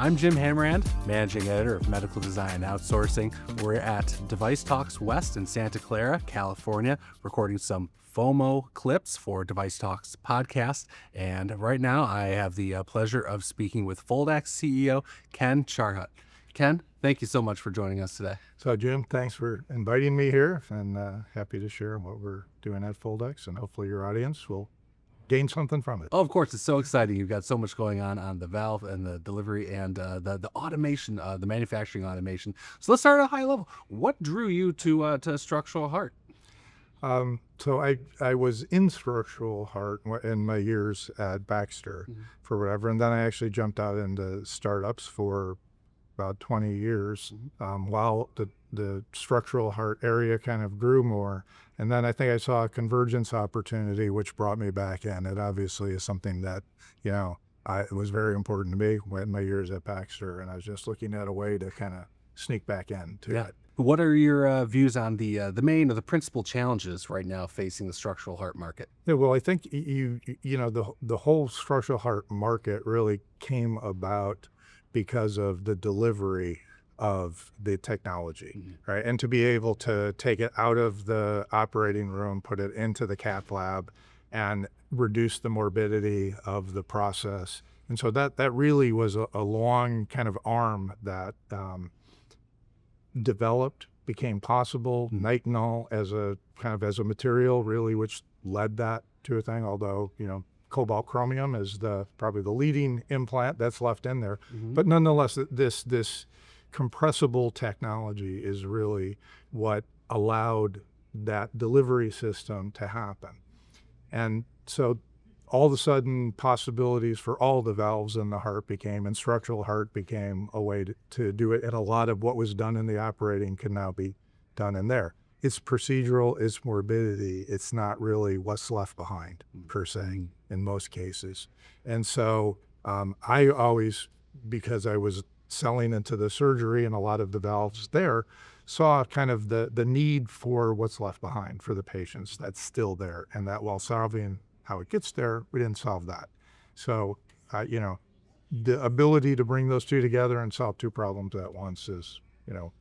I'm Jim Hammerand, Managing Editor of Medical Design Outsourcing. We're at DeviceTalks West in Santa Clara, California, recording some FOMO clips for DeviceTalks podcast. And right now I have the pleasure of speaking with Foldax CEO, Ken Charhut. Ken, thank you so much for joining us today. So Jim, thanks for inviting me here, and happy to share what we're doing at Foldax, and hopefully your audience will gain something from it. Oh, of course, it's so exciting. You've got so much going on the valve and the delivery and the automation, the manufacturing automation. So let's start at a high level. What drew you to structural heart? So I was in structural heart in my years at Baxter for whatever, and then I actually jumped out into startups for about 20 years while the structural heart area kind of grew more. And then I think I saw a convergence opportunity, which brought me back in. It obviously is something that, it was very important to me in my years at Baxter, and I was just looking at a way to kind of sneak back into it. What are your views on the main or the principal challenges right now facing the structural heart market? Yeah, well, I think the whole structural heart market really came about because of the delivery of the technology, right? And to be able to take it out of the operating room, put it into the Cath lab, and reduce the morbidity of the process. And so that really was a long kind of arm that developed, became possible. Nitinol as a material really, which led that to a thing, although, cobalt chromium is probably the leading implant that's left in there. But nonetheless, this compressible technology is really what allowed that delivery system to happen. And so all of a sudden, possibilities for all the valves in the heart and structural heart became a way to do it. And a lot of what was done in the operating can now be done in there. It's procedural, it's morbidity. It's not really what's left behind, per se, in most cases. And so I always, because I was selling into the surgery and a lot of the valves there, saw kind of the need for what's left behind for the patients that's still there. And that while solving how it gets there, we didn't solve that. So, the ability to bring those two together and solve two problems at once is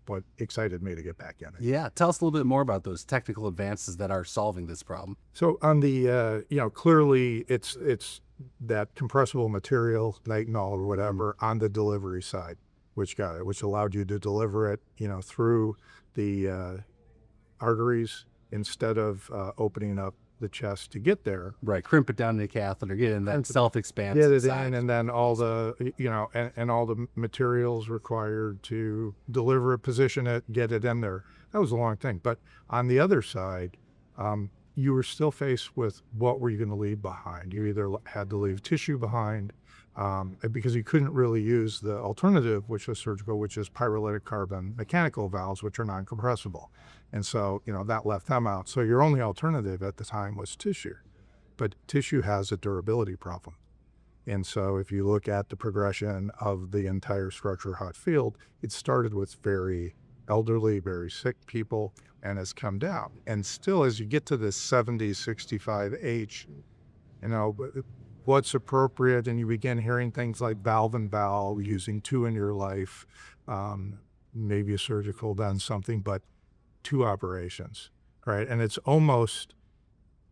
what excited me to get back in it. Yeah, tell us a little bit more about those technical advances that are solving this problem. So on the, clearly it's that compressible material, nitinol or whatever, on the delivery side, which allowed you to deliver it, through the arteries instead of opening up the chest to get there. Right, crimp it down in the catheter, get in that self-expansive get it side. in, and then all the, and all the materials required to deliver it, position it, get it in there. That was a long thing. But on the other side, you were still faced with what were you going to leave behind. You either had to leave tissue behind, because you couldn't really use the alternative, which was surgical, which is pyrolytic carbon mechanical valves, which are non-compressible. And so, that left them out. So your only alternative at the time was tissue. But tissue has a durability problem. And so if you look at the progression of the entire structural heart field, it started with very elderly, very sick people, and has come down. And still, as you get to this 70, 65 age, what's appropriate, and you begin hearing things like valve and valve, using two in your life, maybe a surgical, then something, but 2 operations, right? And it's almost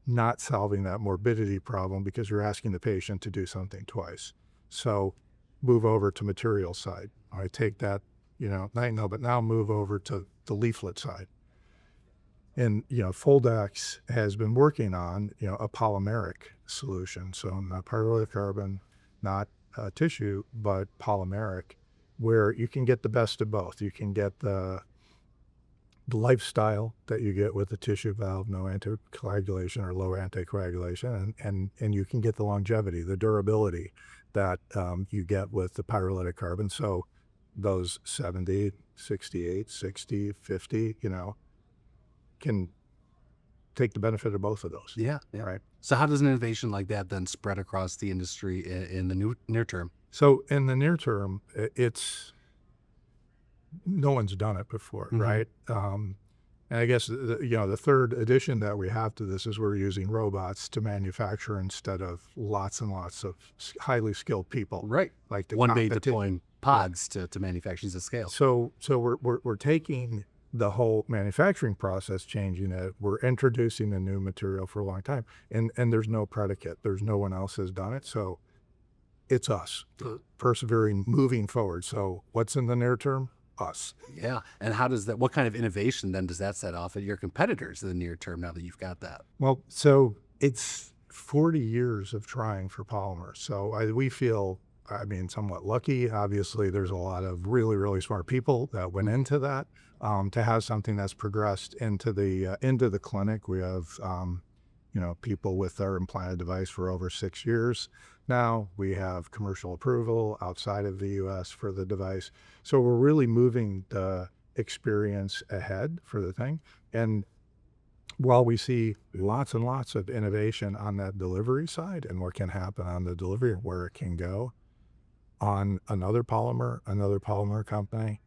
not solving that morbidity problem because you're asking the patient to do something twice. So move over to material side. I take that, nitinol, but now move over to the leaflet side. And, Foldax has been working on, a polymeric solution. So not pyrolytic carbon, not tissue, but polymeric, where you can get the best of both. You can get the lifestyle that you get with the tissue valve, no anticoagulation or low anticoagulation, and you can get the longevity, the durability that you get with the pyrolytic carbon. So those 70, 68, 60, 50, can take the benefit of both of those. Yeah. Right. So how does an innovation like that then spread across the industry in the near term? So in the near term, no one's done it before, right? And I guess the third addition that we have to this is we're using robots to manufacture instead of lots and lots of highly skilled people. Right. Like one day deploying pods to manufacture these at scale. So we're taking the whole manufacturing process, changing it. We're introducing a new material for a long time, and there's no predicate. There's no one else has done it. So it's us persevering, moving forward. So what's in the near term? Us. Yeah. And how does that, what kind of innovation then does that set off at your competitors in the near term now that you've got that? Well, so it's 40 years of trying for polymers. So we feel, somewhat lucky. Obviously, there's a lot of really, really smart people that went into that. To have something that's progressed into the clinic. We have, people with our implanted device for over 6 years. Now we have commercial approval outside of the U.S. for the device. So we're really moving the experience ahead for the thing. And while we see lots and lots of innovation on that delivery side and what can happen on the delivery, where it can go on another polymer company,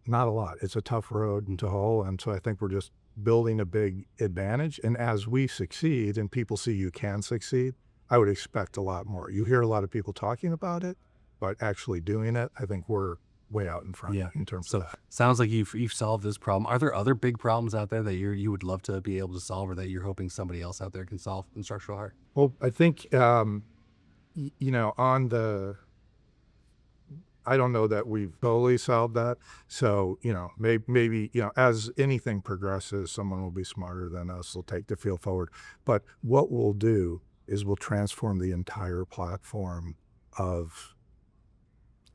not a lot. It's a tough road to hoe. And so I think we're just building a big advantage. And as we succeed and people see you can succeed, I would expect a lot more. You hear a lot of people talking about it, but actually doing it, I think we're way out in front in terms of that. Sounds like you've solved this problem. Are there other big problems out there that you would love to be able to solve, or that you're hoping somebody else out there can solve in structural heart? Well, I think, I don't know that we've totally solved that. So, maybe, as anything progresses, someone will be smarter than us, will take the field forward. But what we'll do is we'll transform the entire platform of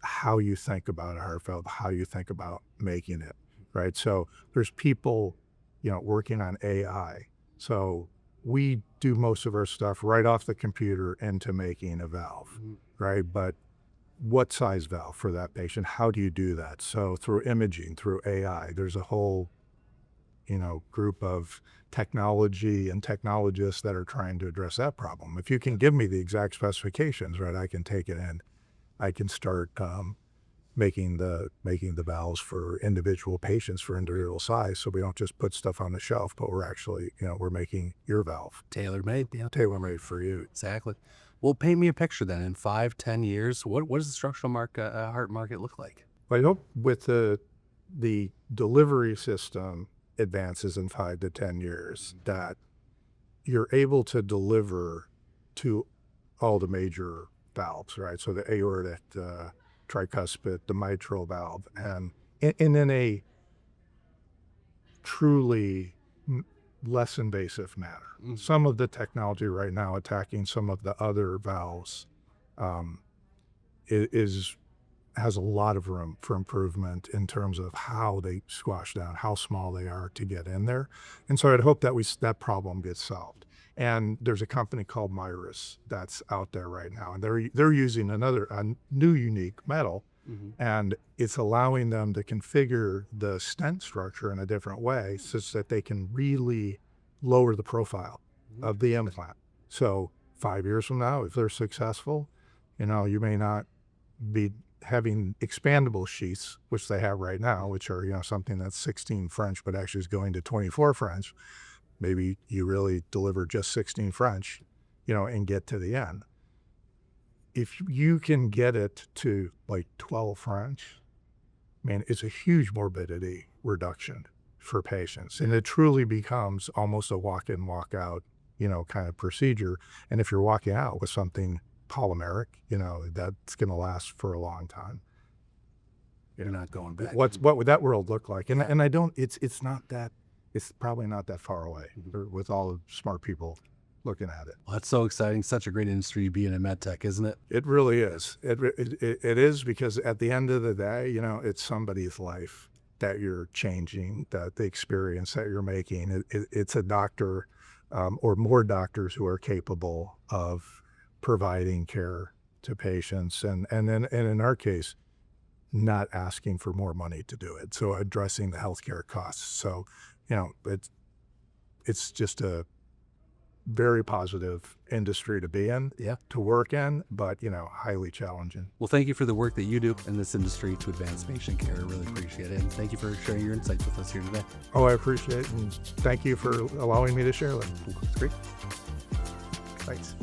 how you think about a heart valve, how you think about making it, right? So there's people, working on AI. So we do most of our stuff right off the computer into making a valve, right? But what size valve for that patient? How do you do that? So through imaging, through AI, there's a whole, group of technology and technologists that are trying to address that problem. If you can give me the exact specifications, right, I can take it in. I can start making the valves for individual patients for individual size. So we don't just put stuff on the shelf, but we're actually, we're making your valve. Tailor-made. Yeah. Tailor-made for you. Exactly. Well, paint me a picture then. In 5-10 years, what does the structural heart market look like? Well, I hope with the delivery system advances in 5 to 10 years, that you're able to deliver to all the major valves, right? So the aortic, the tricuspid, the mitral valve, and in a truly less invasive manner. Some of the technology right now attacking some of the other valves has a lot of room for improvement in terms of how they squash down, how small they are to get in there. And so I'd hope that that problem gets solved. And there's a company called Myris that's out there right now, and they're using a new unique metal, and it's allowing them to configure the stent structure in a different way such that they can really lower the profile of the implant. So 5 years from now, if they're successful, you may not be having expandable sheaths, which they have right now, which are, something that's 16 French, but actually is going to 24 French. Maybe you really deliver just 16 French, and get to the end. If you can get it to like 12 French, it's a huge morbidity reduction for patients. And it truly becomes almost a walk-in, walk-out, kind of procedure. And if you're walking out with something polymeric, that's going to last for a long time. You're not going back. What would that world look like? And I don't, it's probably not that far away with all the smart people looking at it. Well, that's so exciting. Such a great industry to be in MedTech, isn't it? It really is. It is, because at the end of the day, it's somebody's life that you're changing, that the experience that you're making. It's a doctor or more doctors who are capable of providing care to patients, and in our case, not asking for more money to do it. So addressing the healthcare costs. So, it's just a very positive industry to be in, to work in, but, highly challenging. Well, thank you for the work that you do in this industry to advance patient care. I really appreciate it. And thank you for sharing your insights with us here today. Oh, I appreciate it. And thank you for allowing me to share them. That's great. Thanks.